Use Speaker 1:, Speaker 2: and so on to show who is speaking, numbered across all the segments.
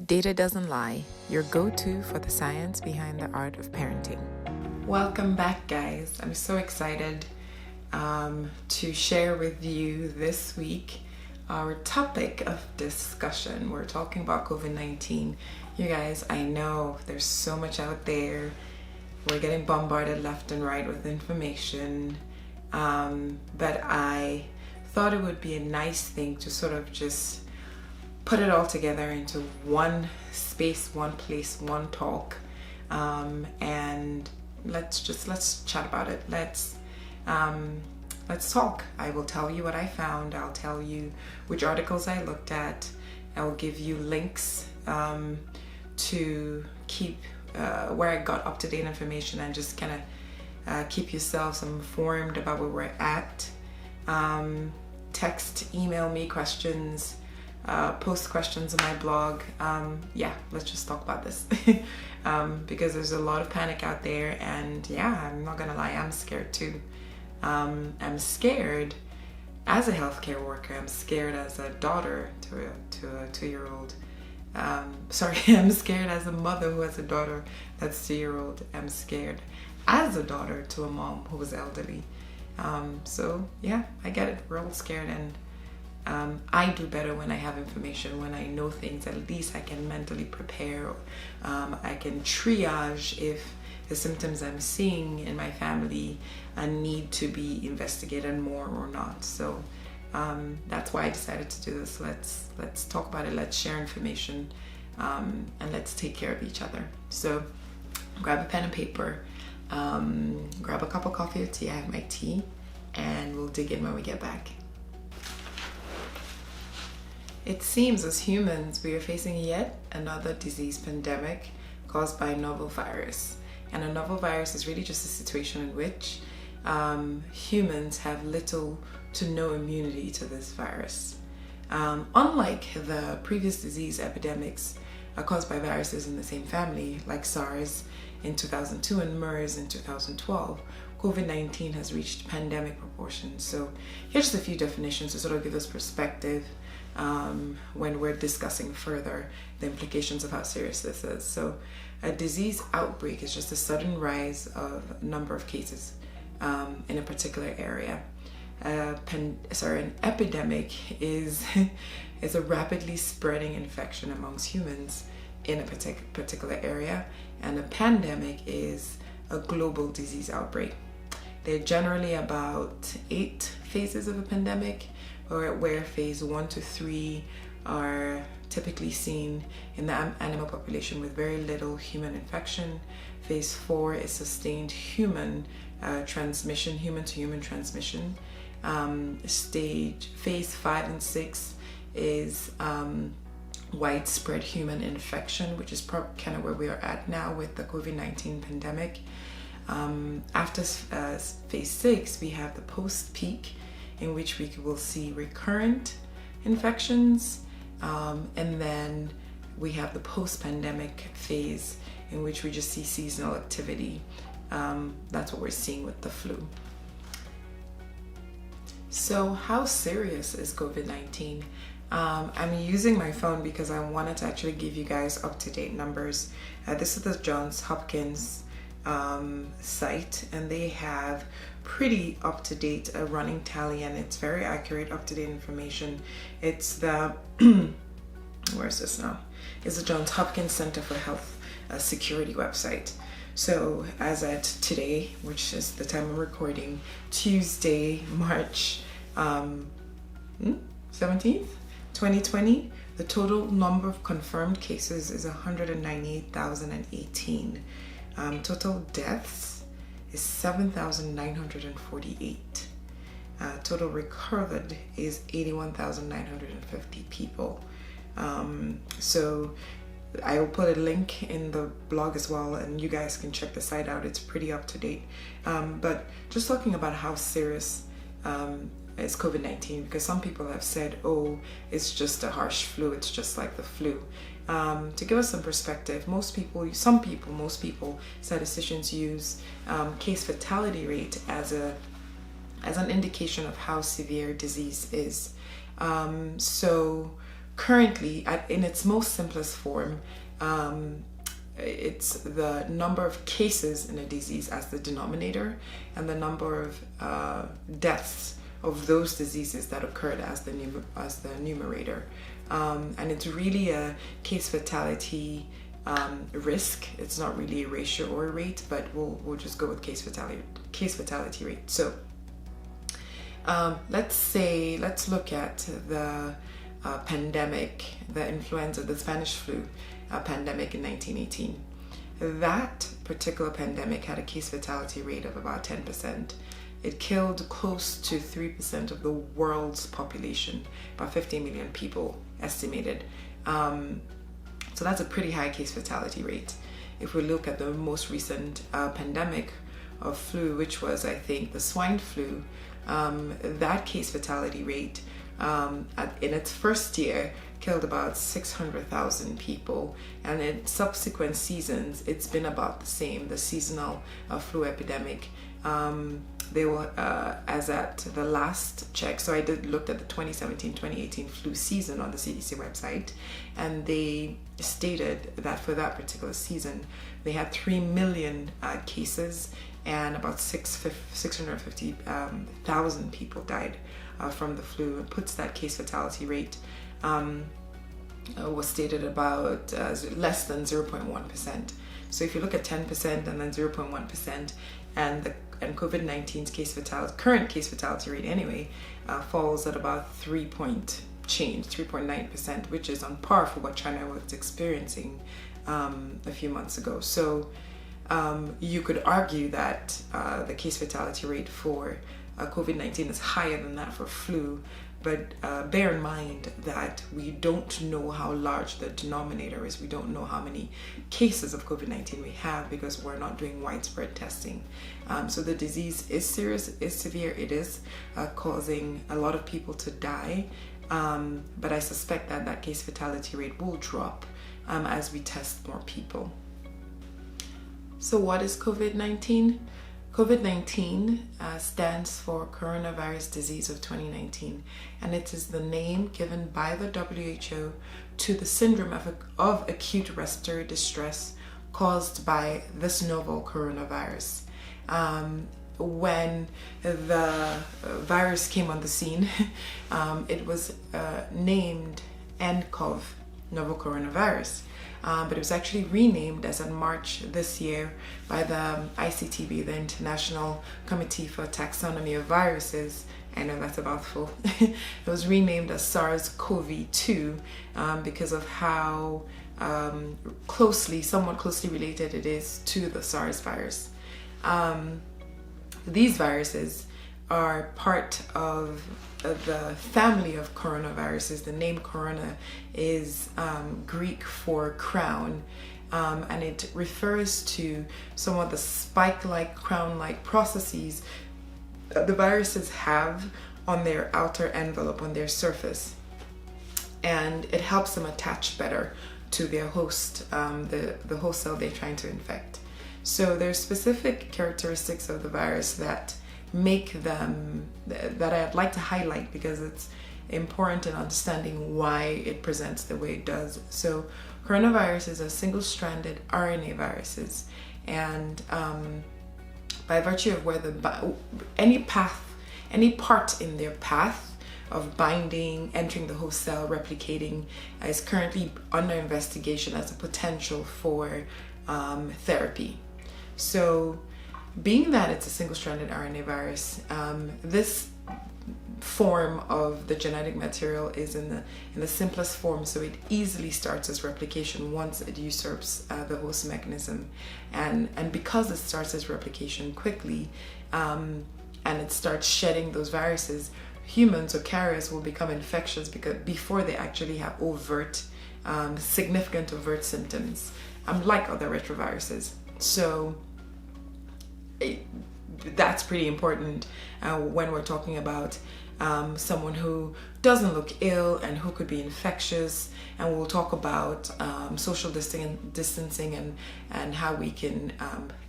Speaker 1: Data doesn't lie, your go-to for the science behind the art of parenting. Welcome back, guys. I'm so excited to share with you this week our topic of discussion. We're talking about COVID-19. You guys, I know there's so much out there. We're getting bombarded left and right with information, but I thought it would be a nice thing to sort of just put it all together into one space, one place, one talk, and let's chat about it. Let's talk. I will tell you what I found. I'll tell you which articles I looked at. I'll give you links to keep where I got up-to-date information and just kind of keep yourselves informed about where we're at. Text, email me questions. Post questions on my blog. Let's just talk about this because there's a lot of panic out there, and I'm not gonna lie, I'm scared too. I'm scared as a healthcare worker. I'm scared as a daughter to a 2-year-old. I'm scared as a mother who has a daughter that's 2-year-old. I'm scared as a daughter to a mom who was elderly. I get it. We're all scared, and I do better when I have information, when I know things. At least I can mentally prepare. I can triage if the symptoms I'm seeing in my family need to be investigated more or not. So that's why I decided to do this. Let's talk about it. Let's share information, and let's take care of each other. So grab a pen and paper, grab a cup of coffee or tea. I have my tea, and we'll dig in when we get back. It seems as humans we are facing yet another disease pandemic caused by a novel virus. And a novel virus is really just a situation in which humans have little to no immunity to this virus. Unlike the previous disease epidemics caused by viruses in the same family, like SARS in 2002 and MERS in 2012, COVID-19 has reached pandemic proportions. So here's just a few definitions to sort of give us perspective when we're discussing further the implications of how serious this is. So a disease outbreak is just a sudden rise of a number of cases in a particular area. An epidemic is a rapidly spreading infection amongst humans in a particular area, and a pandemic is a global disease outbreak. There are generally about 8 phases of a pandemic, where phase 1 to 3 are typically seen in the animal population with very little human infection. Phase 4 is sustained human transmission, human-to-human transmission. Phase 5 and 6 is widespread human infection, which is kind of where we are at now with the COVID-19 pandemic. After phase 6, we have the post-peak, in which we will see recurrent infections, and then we have the post-pandemic phase, in which we just see seasonal activity. That's what we're seeing with the flu. So how serious is COVID-19? I'm using my phone because I wanted to actually give you guys up-to-date numbers. This is the Johns Hopkins site, and they have pretty up-to-date running tally, and it's very accurate, up-to-date information. It's the where is this now? It's the Johns Hopkins Center for Health Security website. So as at today, which is the time I'm recording, Tuesday, March 17th, 2020, the total number of confirmed cases is 198,018. Total deaths is 7,948. Total recovered is 81,950 people. So I will put a link in the blog as well, and you guys can check the site out. It's pretty up to date. But just talking about how serious is COVID-19, because some people have said, oh, it's just a harsh flu, it's just like the flu. To give us some perspective, most people, statisticians use case fatality rate as an indication of how severe disease is. So currently, in its most simplest form, it's the number of cases in a disease as the denominator, and the number of deaths of those diseases that occurred as the numerator. And it's really a case fatality risk. It's not really a ratio or a rate, but we'll just go with case fatality rate. So let's look at the pandemic, the influenza, the Spanish flu pandemic in 1918. That particular pandemic had a case fatality rate of about 10%. It killed close to 3% of the world's population, about 50 million people estimated. So that's a pretty high case fatality rate. If we look at the most recent pandemic of flu, which was, I think, the swine flu, that case fatality rate in its first year killed about 600,000 people, and in subsequent seasons it's been about the same. The seasonal flu epidemic, they were as at the last check, so I looked at the 2017-2018 flu season on the CDC website, and they stated that for that particular season they had 3 million cases, and about 650,000 people died from the flu. It puts that case fatality rate was stated about less than 0.1%. So if you look at 10% and then 0.1%, and COVID-19's current case fatality rate anyway, falls at about 3.9%, which is on par for what China was experiencing a few months ago. So you could argue that the case fatality rate for COVID-19 is higher than that for flu, but bear in mind that we don't know how large the denominator is. We don't know how many cases of COVID-19 we have because we're not doing widespread testing. So the disease is serious, is severe, it is causing a lot of people to die, but I suspect that that case fatality rate will drop as we test more people. So what is COVID-19? COVID-19 stands for Coronavirus Disease of 2019, and it is the name given by the WHO to the syndrome of acute respiratory distress caused by this novel coronavirus. When the virus came on the scene, it was named nCoV, novel coronavirus. But it was actually renamed as of March this year by the ICTV, the International Committee for Taxonomy of Viruses. I know that's a mouthful. It was renamed as SARS-CoV-2 because of how somewhat closely related it is to the SARS virus. These viruses are part of the family of coronaviruses. The name corona is Greek for crown, and it refers to some of the spike-like, crown-like processes that the viruses have on their outer envelope, on their surface, and it helps them attach better to their host, the host cell they're trying to infect. So there's specific characteristics of the virus that make them, that I'd like to highlight because it's important in understanding why it presents the way it does. So coronaviruses are single-stranded RNA viruses, and by virtue of where any part in their path of binding, entering the host cell, replicating, is currently under investigation as a potential for therapy. So being that it's a single-stranded RNA virus, this form of the genetic material is in the simplest form, so it easily starts its replication once it usurps the host mechanism, and because it starts its replication quickly, and it starts shedding those viruses, humans or carriers will become infectious before they actually have significant overt symptoms, like other retroviruses. So that's pretty important when we're talking about someone who doesn't look ill and who could be infectious, and we'll talk about social distancing and how we can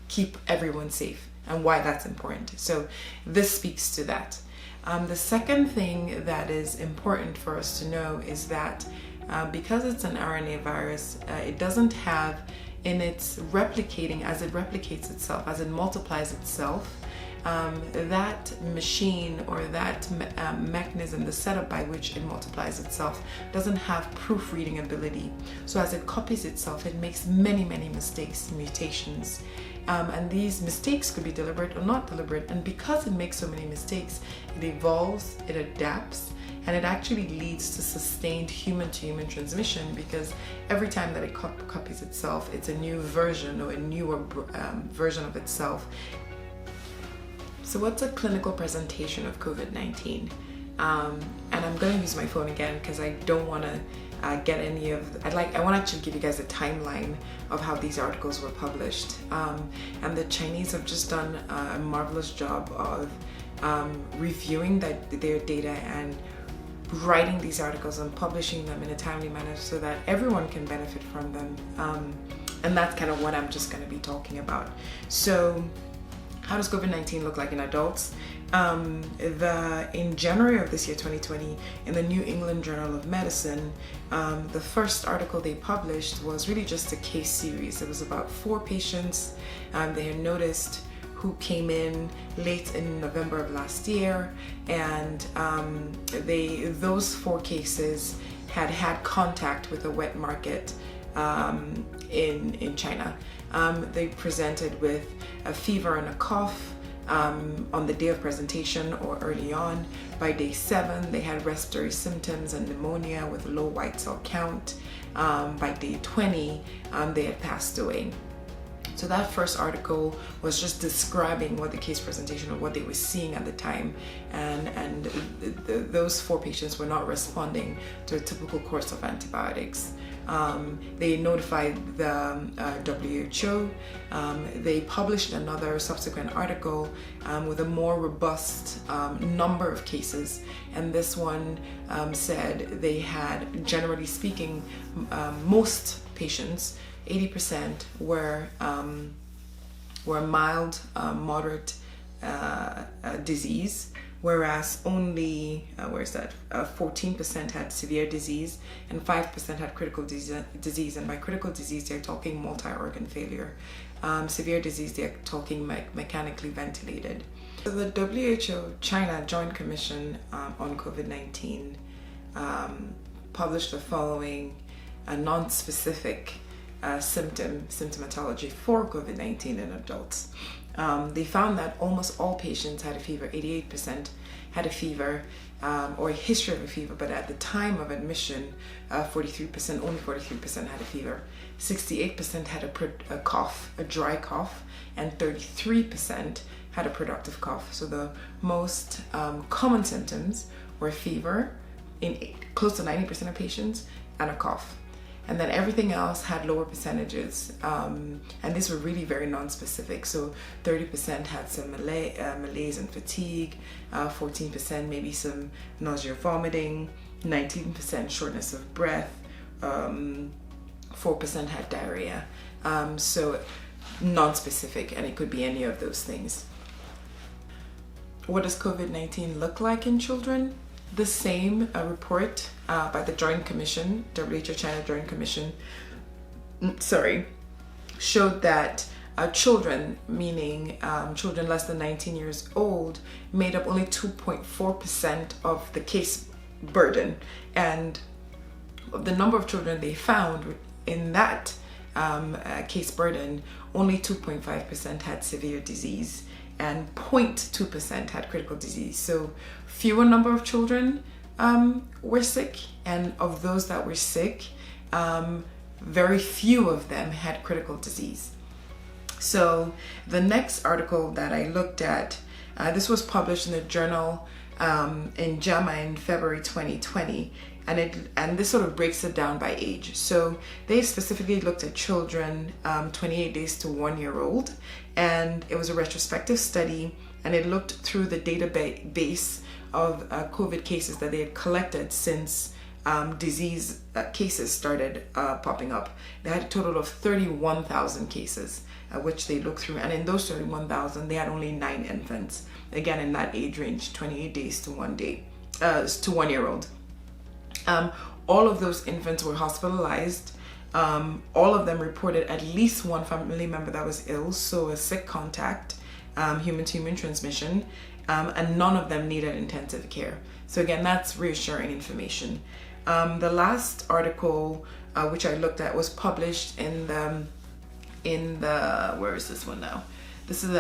Speaker 1: keep everyone safe and why that's important. So this speaks to that. The second thing that is important for us to know is that because it's an RNA virus, it doesn't have in its replicating, as it replicates itself, as it multiplies itself, that machine or that mechanism, the setup by which it multiplies itself, doesn't have proofreading ability. So as it copies itself, it makes many mistakes, mutations. And these mistakes could be deliberate or not deliberate. And because it makes so many mistakes, it evolves, it adapts, and it actually leads to sustained human-to-human transmission, because every time that it copies itself, it's a new version or a newer version of itself. So what's a clinical presentation of COVID-19? And I'm going to use my phone again because I don't want to get any of, I want to actually give you guys a timeline of how these articles were published. And the Chinese have just done a marvelous job of reviewing their data and writing these articles and publishing them in a timely manner so that everyone can benefit from them. And that's kind of what I'm just going to be talking about. So how does COVID-19 look like in adults? In January of this year, 2020, in the New England Journal of Medicine, the first article they published was really just a case series. It was about 4 patients they had noticed who came in late in November of last year, and those 4 cases had contact with a wet market in China. They presented with a fever and a cough on the day of presentation or early on. By day 7, they had respiratory symptoms and pneumonia with low white cell count. By day 20, they had passed away. So that first article was just describing what the case presentation or what they were seeing at the time, and those 4 patients were not responding to a typical course of antibiotics. They notified the WHO. They published another subsequent article with a more robust number of cases, and this one said they had, generally speaking, most patients, 80%, were mild, moderate disease, whereas only 14% had severe disease and 5% had critical disease. And by critical disease, they're talking multi-organ failure. Severe disease, they're talking mechanically ventilated. So the WHO China Joint Commission on COVID-19 published the following non-specific symptomatology for COVID-19 in adults. They found that almost all patients had a fever. 88% had a fever or a history of a fever, but at the time of admission, only 43% had a fever. 68% had a cough, a dry cough, and 33% had a productive cough. So the most common symptoms were fever in close to 90% of patients and a cough. And then everything else had lower percentages, and these were really very non-specific. So 30% had some malaise and fatigue, 14% maybe some nausea, vomiting, 19% shortness of breath, 4% had diarrhea. So non-specific, and it could be any of those things. What does COVID-19 look like in children? The same report by the Joint Commission, WHO China Joint Commission, showed that children, meaning children less than 19 years old, made up only 2.4% of the case burden. And of the number of children they found in that case burden, only 2.5% had severe disease and 0.2% had critical disease. So fewer number of children were sick, and of those that were sick, very few of them had critical disease. So the next article that I looked at, this was published in the journal in JAMA in February 2020, and this sort of breaks it down by age. So they specifically looked at children 28 days to 1 year old, and it was a retrospective study, and it looked through the database of COVID cases that they had collected since disease cases started popping up. They had a total of 31,000 cases which they looked through, and in those 31,000 they had only 9 infants, again in that age range, 28 days to 1 year old. All of those infants were hospitalized. All of them reported at least one family member that was ill, so a sick contact, human-to-human transmission, and none of them needed intensive care. So again, that's reassuring information. The last article which I looked at was published in the where is this one now? This is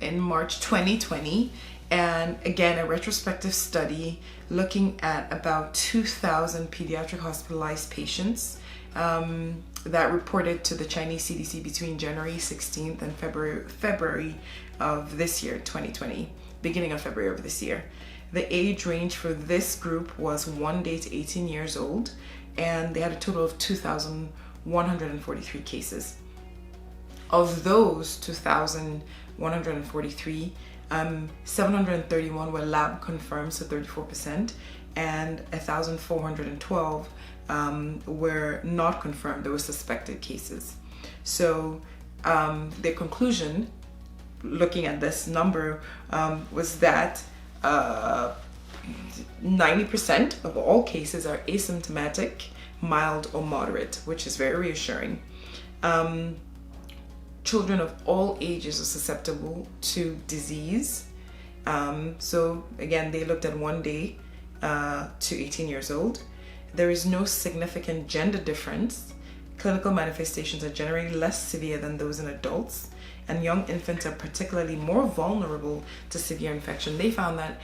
Speaker 1: in March 2020, and again a retrospective study looking at about 2,000 pediatric hospitalized patients that reported to the Chinese CDC between January 16th and February of this year, 2020, beginning of February of this year. The age range for this group was 1 day to 18 years old, and they had a total of 2,143 cases. Of those 2,143, 731 were lab confirmed, so 34%, and 1,412 were not confirmed. They were suspected cases. So the conclusion, looking at this number, was that 90% of all cases are asymptomatic, mild, or moderate, which is very reassuring. Children of all ages are susceptible to disease. So again, they looked at 1 day to 18 years old. There is no significant gender difference. Clinical manifestations are generally less severe than those in adults, and young infants are particularly more vulnerable to severe infection. They found that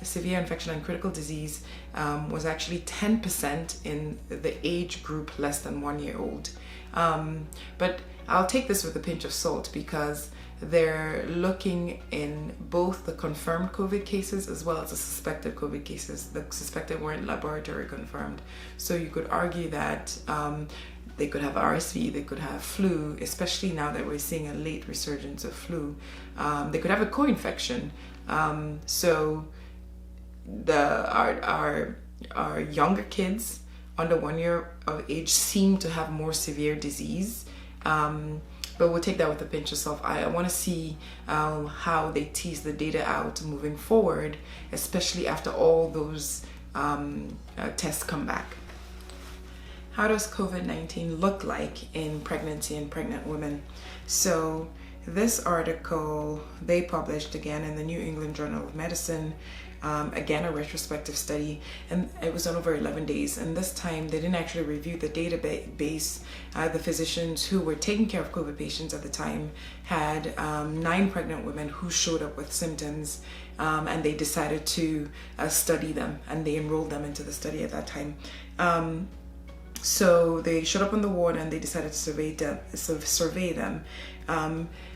Speaker 1: severe infection and critical disease was actually 10% in the age group less than 1 year old. But I'll take this with a pinch of salt, because they're looking in both the confirmed COVID cases as well as the suspected COVID cases. The suspected weren't laboratory confirmed. So you could argue that they could have RSV, they could have flu, especially now that we're seeing a late resurgence of flu. They could have a co-infection. So our younger kids under 1 year of age seem to have more severe disease. But we'll take that with a pinch of salt. I want to see how they tease the data out moving forward, especially after all those tests come back. How does COVID-19 look like in pregnancy and pregnant women? So this article they published again in the New England Journal of Medicine, again a retrospective study, and it was done over 11 days, and this time they didn't actually review the database. The physicians who were taking care of COVID patients at the time had 9 pregnant women who showed up with symptoms, and they decided to study them, and they enrolled them into the study at that time. So they showed up on the ward and they decided to survey them.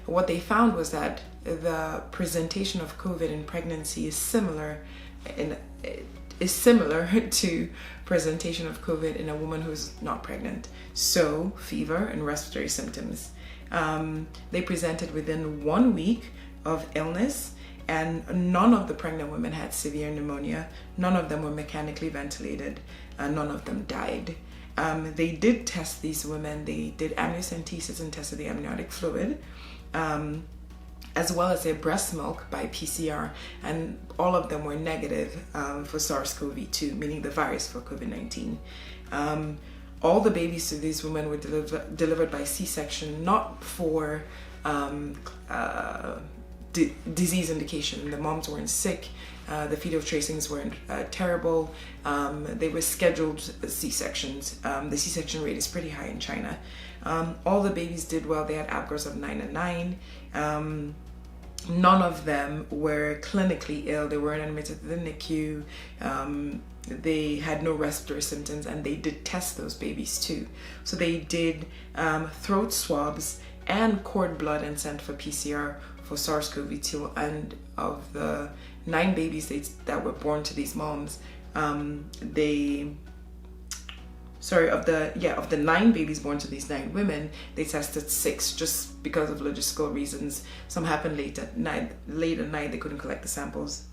Speaker 1: What they found was that the presentation of COVID in pregnancy is similar to presentation of COVID in a woman who's not pregnant. So fever and respiratory symptoms. They presented within 1 week of illness, and none of the pregnant women had severe pneumonia. None of them were mechanically ventilated, and none of them died. They did test these women. They did amniocentesis and tested the amniotic fluid, as well as their breast milk by PCR, and all of them were negative for SARS-CoV-2, meaning the virus for COVID-19. All the babies to these women were delivered by C-section, not for disease indication. The moms weren't sick. The fetal tracings weren't terrible. They were scheduled C-sections. The C-section rate is pretty high in China. All the babies did well. They had APGARs of 9 and 9. None of them were clinically ill. They weren't admitted to the NICU. They had no respiratory symptoms, and they did test those babies too. So they did throat swabs and cord blood and sent for PCR for SARS-CoV-2, and of the 9 babies that were born to these moms, of the 9 babies born to these 9 women, they tested 6 just because of logistical reasons. Some happened late at night, they couldn't collect the samples.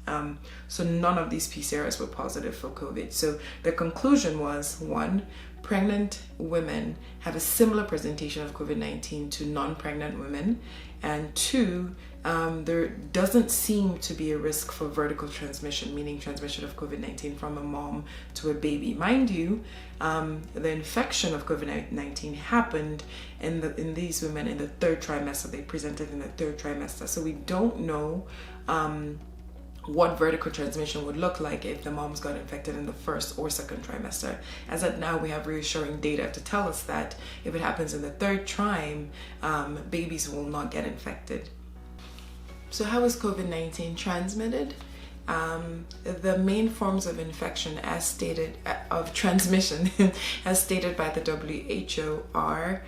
Speaker 1: So none of these PCRs were positive for COVID. So the conclusion was, 1, pregnant women have a similar presentation of COVID-19 to non-pregnant women, and two, there doesn't seem to be a risk for vertical transmission, meaning transmission of COVID-19 from a mom to a baby. Mind you, the infection of COVID-19 happened in these women in the third trimester. They presented in the third trimester. So we don't know what vertical transmission would look like if the moms got infected in the first or second trimester. As of now, we have reassuring data to tell us that if it happens in the third trim, babies will not get infected. So how is COVID-19 transmitted? The main forms of infection as stated, of transmission, as stated by the WHO are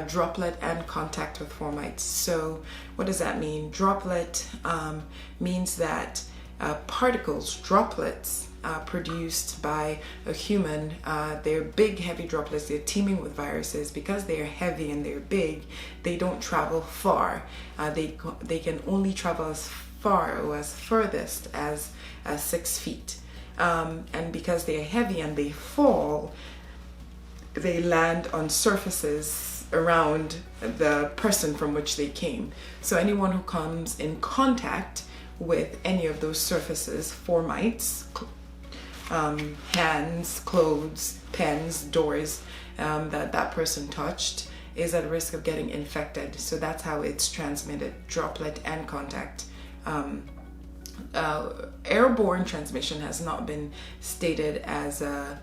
Speaker 1: droplet and contact with fomites. So what does that mean? Droplet means that particles, droplets, produced by a human, they're big, heavy droplets. They're teeming with viruses. Because they're heavy and they're big, they don't travel far. They can only travel as far or as furthest as 6 feet. And because they're heavy and they fall, they land on surfaces around the person from which they came. So anyone who comes in contact with any of those surfaces, fomites, hands, clothes, pens, doors, that person touched, is at risk of getting infected. So that's how it's transmitted, droplet and contact. Airborne transmission has not been stated as a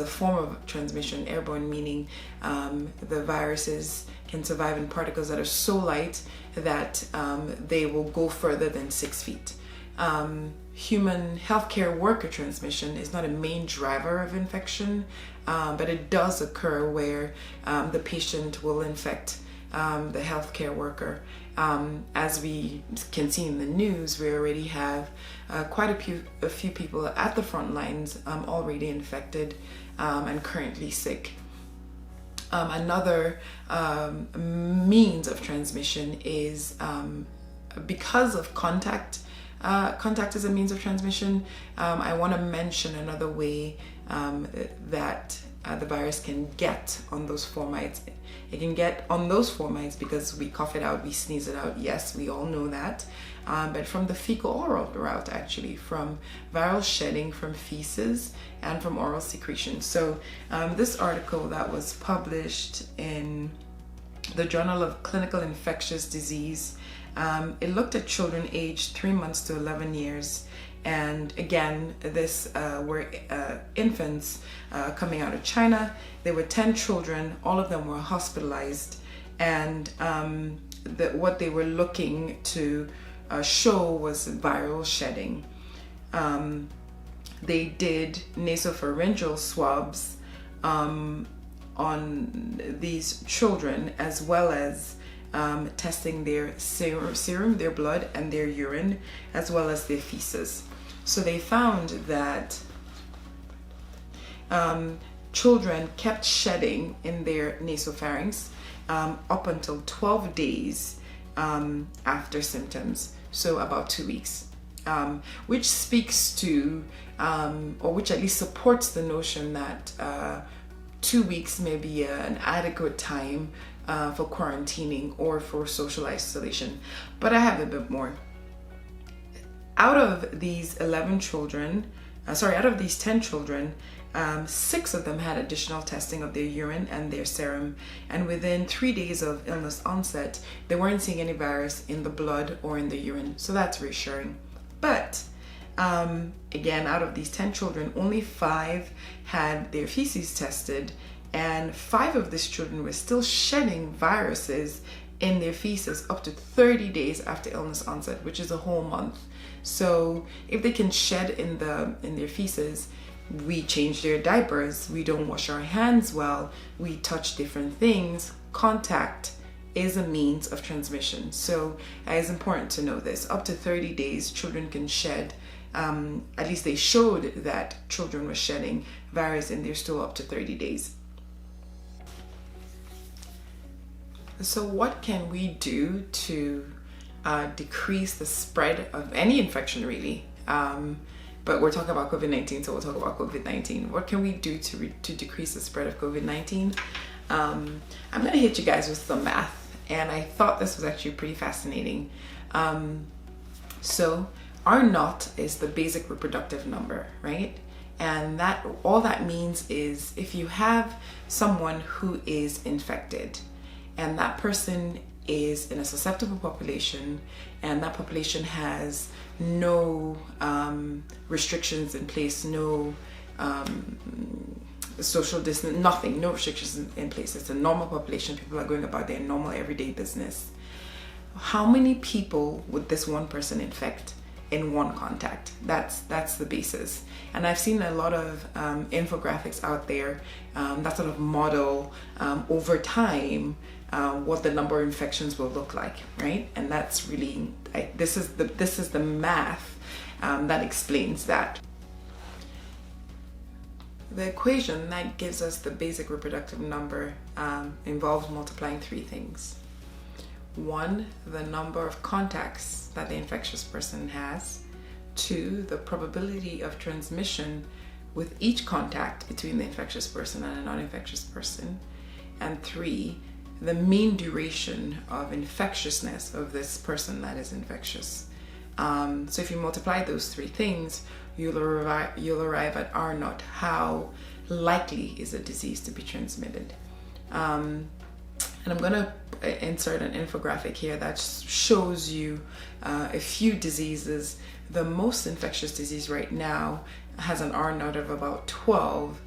Speaker 1: form of transmission. Airborne meaning the viruses can survive in particles that are so light that they will go further than 6 feet. Human healthcare worker transmission is not a main driver of infection, but it does occur where the patient will infect the healthcare worker. As we can see in the news, we already have quite a few people at the front lines already infected and currently sick. Another means of transmission is because of contact. Contact is a means of transmission. I want to mention another way that the virus can get on those fomites. It can get on those fomites because we cough it out, we sneeze it out. Yes, we all know that. But from the fecal-oral route, actually, from viral shedding, from feces, and from oral secretion. So this article that was published in the Journal of Clinical Infectious Disease, it looked at children aged 3 months to 11 years. And again, this were infants coming out of China. There were 10 children, all of them were hospitalized, and what they were looking to show was viral shedding. They did nasopharyngeal swabs on these children, as well as testing their serum, their blood, and their urine, as well as their feces. So they found that children kept shedding in their nasopharynx up until 12 days after symptoms, so about 2 weeks, which speaks to, or which at least supports the notion that 2 weeks may be an adequate time for quarantining or for social isolation. But I have a bit more. Out of these 10 children, 6 of them had additional testing of their urine and their serum, and within 3 days of illness onset, they weren't seeing any virus in the blood or in the urine. So that's reassuring. But again, out of these 10 children, only 5 had their feces tested, and 5 of these children were still shedding viruses in their feces up to 30 days after illness onset, which is a whole month. So if they can shed in their feces, we change their diapers, we don't wash our hands well, we touch different things. Contact is a means of transmission. So it's important to know this. Up to 30 days, children can shed. At least they showed that children were shedding virus in their stool up to 30 days. So what can we do to decrease the spread of any infection, really? but we're talking about COVID-19, so we'll talk about COVID-19. What can we do to decrease the spread of COVID-19? I'm going to hit you guys with some math, and I thought this was actually pretty fascinating. So R0 is the basic reproductive number, right? And that all that means is if you have someone who is infected and that person is in a susceptible population and that population has no restrictions in place, no social distance, nothing, no restrictions in place. It's a normal population. People are going about their normal everyday business. How many people would this one person infect in one contact? That's the basis. And I've seen a lot of infographics out there that sort of model over time what the number of infections will look like, right? And that's really this is the math that explains that. The equation that gives us the basic reproductive number involves multiplying three things. One, the number of contacts that the infectious person has. Two, the probability of transmission with each contact between the infectious person and a non-infectious person. And three, the mean duration of infectiousness of this person that is infectious. So if you multiply those three things, you'll arrive at R0. How likely is a disease to be transmitted? And I'm going to insert an infographic here that shows you a few diseases. The most infectious disease right now has an R0 of about 12,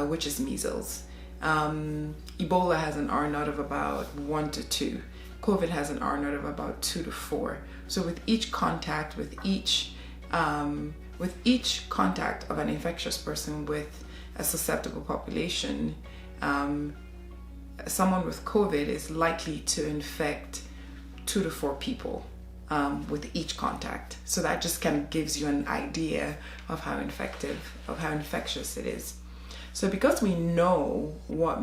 Speaker 1: which is measles. Ebola has an R0 of about 1 to 2. COVID has an R0 of about 2 to 4. So with each contact, with each contact of an infectious person with a susceptible population, someone with COVID is likely to infect 2 to 4 people with each contact. So that just kind of gives you an idea of how infectious it is. So because we know what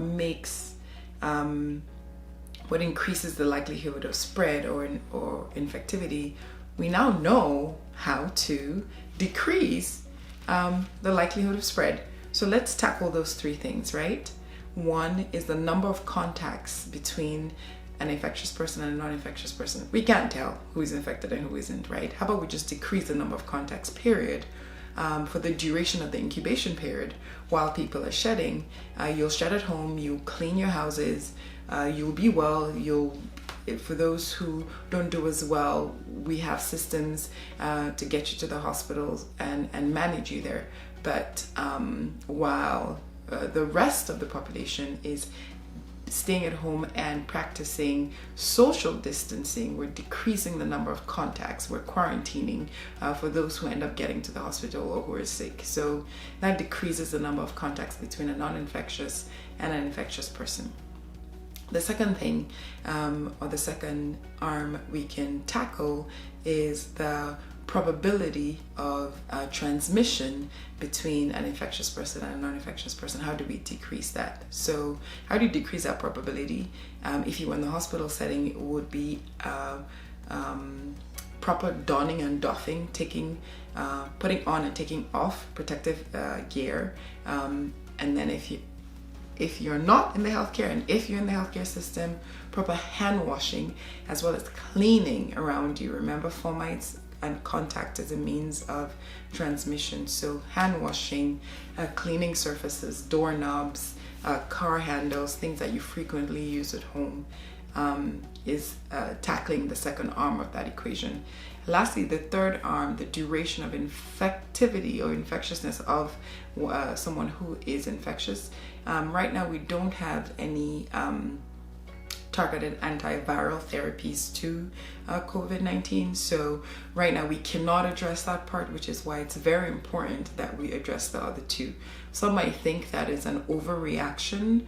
Speaker 1: increases the likelihood of spread or infectivity, we now know how to decrease the likelihood of spread. So let's tackle those three things, right? One is the number of contacts between an infectious person and a non-infectious person. We can't tell who is infected and who isn't, right? How about we just decrease the number of contacts, period, for the duration of the incubation period while people are shedding. You'll shed at home, you'll clean your houses, you'll be well, for those who don't do as well, we have systems to get you to the hospitals and manage you there. But while the rest of the population is staying at home and practicing social distancing, we're decreasing the number of contacts, we're quarantining for those who end up getting to the hospital or who are sick. So that decreases the number of contacts between a non-infectious and an infectious person. The second thing, or the second arm we can tackle, is the probability of transmission between an infectious person and a non-infectious person. How do we decrease that? So how do you decrease that probability? If you were in the hospital setting, it would be proper donning and doffing, putting on and taking off protective gear. And then if you're not in the healthcare, and if you're in the healthcare system, proper hand washing as well as cleaning around you. Remember, fomites and contact is a means of transmission. So hand washing, cleaning surfaces, doorknobs, car handles, things that you frequently use at home, is tackling the second arm of that equation. Lastly, the third arm, the duration of infectivity or infectiousness of someone who is infectious. Right now we don't have any targeted antiviral therapies to COVID-19. So right now we cannot address that part, which is why it's very important that we address the other two. Some might think that is an overreaction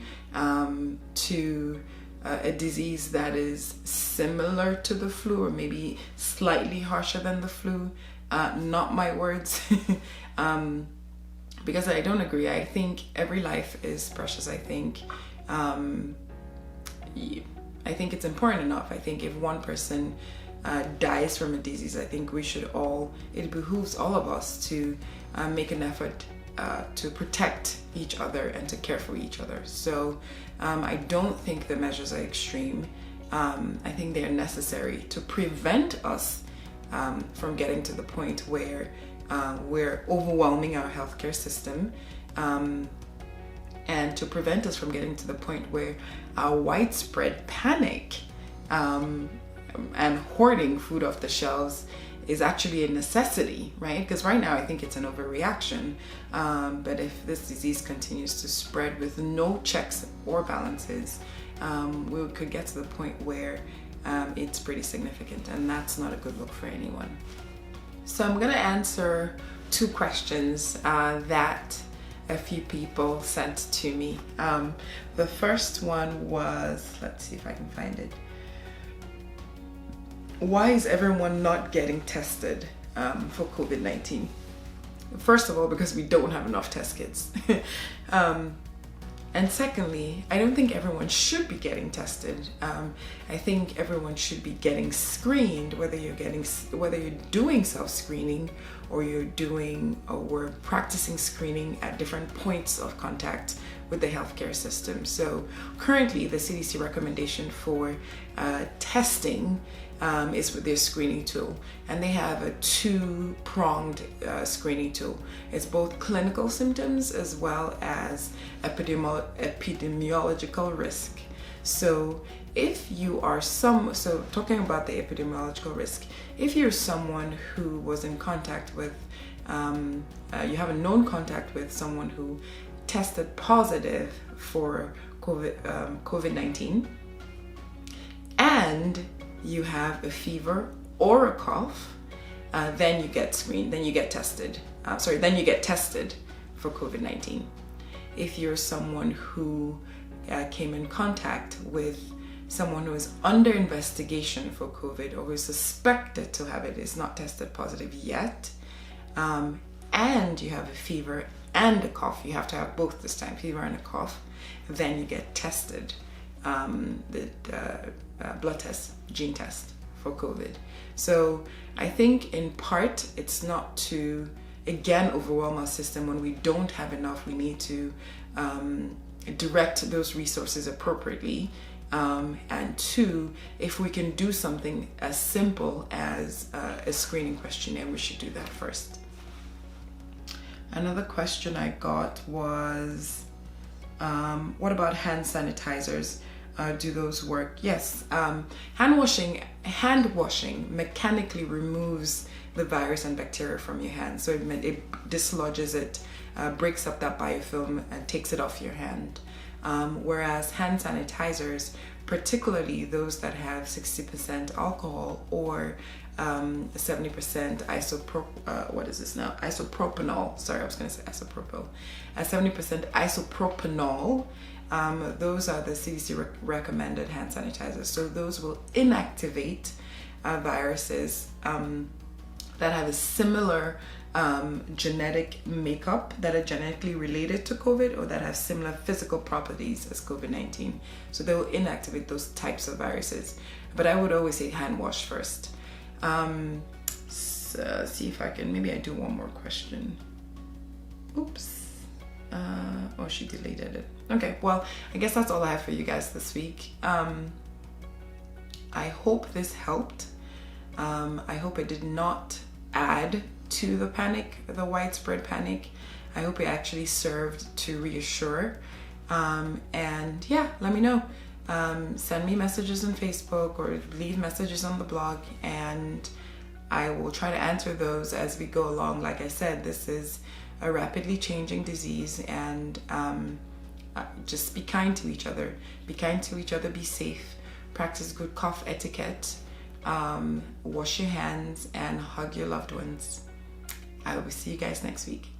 Speaker 1: to a disease that is similar to the flu or maybe slightly harsher than the flu. Not my words. Because I don't agree. I think every life is precious. I think it's important enough. I think if one person dies from a disease, I think it behooves all of us to make an effort to protect each other and to care for each other. So I don't think the measures are extreme. I think they are necessary to prevent us from getting to the point where we're overwhelming our healthcare system, and to prevent us from getting to the point where our widespread panic and hoarding food off the shelves is actually a necessity, right? Because right now I think it's an overreaction, but if this disease continues to spread with no checks or balances, we could get to the point where it's pretty significant, and that's not a good look for anyone. So I'm going to answer 2 questions that a few people sent to me. The first one was, let's see if I can find it. Why is everyone not getting tested for COVID-19? First of all, because we don't have enough test kits. And secondly, I don't think everyone should be getting tested. I think everyone should be getting screened, whether you're doing self-screening or we're practicing screening at different points of contact with the healthcare system. So currently, the CDC recommendation for testing is with their screening tool, and they have a 2-pronged screening tool. It's both clinical symptoms as well as epidemiological risk. So if you are talking about the epidemiological risk, if you're someone who was in contact with, you have a known contact with someone who tested positive for COVID-19, and you have a fever or a cough, then you get screened, then you get tested. Then you get tested for COVID-19. If you're someone who came in contact with someone who is under investigation for COVID or who is suspected to have it, is not tested positive yet, and you have a fever and a cough, you have to have both this time, fever and a cough, then you get tested, blood test, gene test for COVID. So I think in part it's not to, again, overwhelm our system. When we don't have enough, we need to direct those resources appropriately. And 2, if we can do something as simple as a screening questionnaire, we should do that first. Another question I got was, what about hand sanitizers? Do those work? Yes. Hand washing mechanically removes the virus and bacteria from your hands. So it dislodges it, breaks up that biofilm and takes it off your hand. Whereas hand sanitizers, particularly those that have 60% alcohol or 70% isopropanol. Sorry, I was going to say isopropyl. 70% isopropanol. Those are the CDC recommended hand sanitizers. So those will inactivate viruses that have a similar genetic makeup, that are genetically related to COVID, or that have similar physical properties as COVID-19. So they will inactivate those types of viruses. But I would always say hand wash first. So see if I can, maybe I do one more question. Oops. Oh, she deleted it. Okay, well, I guess that's all I have for you guys this week. I hope this helped. I hope it did not add to the panic, the widespread panic. I hope it actually served to reassure. And yeah, let me know. Send me messages on Facebook or leave messages on the blog, and I will try to answer those as we go along. Like I said, this is a rapidly changing disease, and just be kind to each other. Be kind to each other, be safe, practice good cough etiquette, wash your hands, and hug your loved ones. I will see you guys next week.